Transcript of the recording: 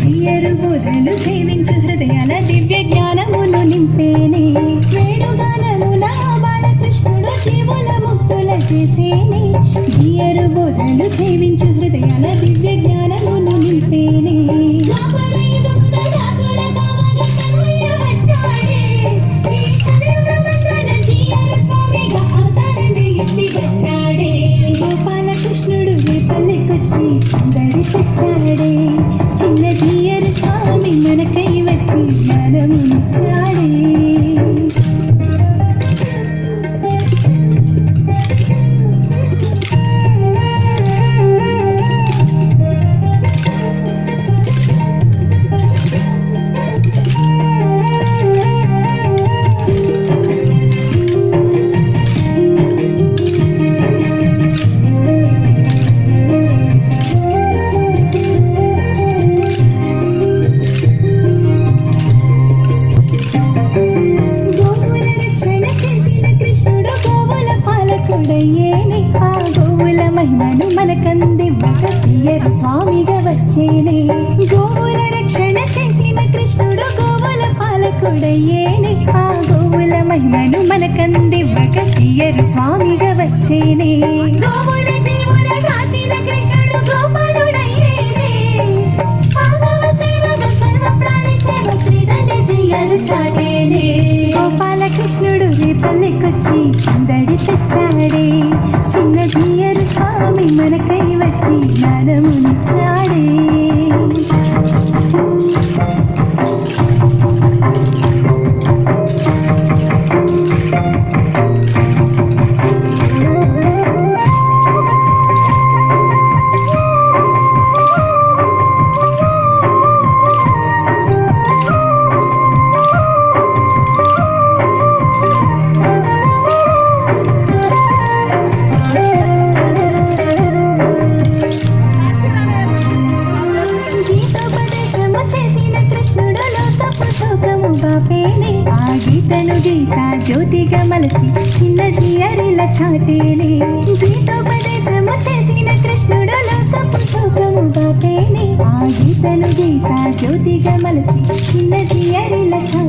జియరు బోధలు సేవించు హృదయాల దివ్య జ్ఞానమును నింపేనే వేణుగానమున బాలకృష్ణుడు జీవుల ముక్తుల చేసేనే జియరు బోధలు సేవించు హృదయాల దివ్య జ్ఞానమును నింపేనే గోపాలకృష్ణుడు రేపల్లెకొచ్చి సందడి తెచ్చాడే చిన్న జీయరు స్వామి మనకై వచ్చి జ్ఞానమునిచ్చాడే ఆ గోవుల మహిమను మనకందివ్వక జియరు స్వామిగా వచ్చేనే గోవుల రక్షణ చేసిన కృష్ణుడు గోవుల పాలకుడయ్యేనే ఆ గోవుల మహిమను మనకందివ్వక జియరు స్వామిగా వచ్చేనే గోవుల జీవుల కాచిన కృష్ణుడు గోపాలుడయ్యేనే మాధవ సేవగ సర్వ ప్రాణి సేవ శ్రీదండి జియరు చాటేనే గోపాలకృష్ణుడు రేపల్లెకొచ్చి సందడి తెచ్చాడే చిన్న జియరు స్వామి మనకై వచ్చి జ్ఞానమునిచ్చాడే ఆ గీతను గీత జ్యోతిగా మలచి చిన్న జియరిల చాటేనే గీతోపదేశము చేసిన కృష్ణుడు లోకపు శోకము బాపేనే ఆ గీతను గీత జ్యోతిగా మలచి చిన్న జియరిల చాటేనే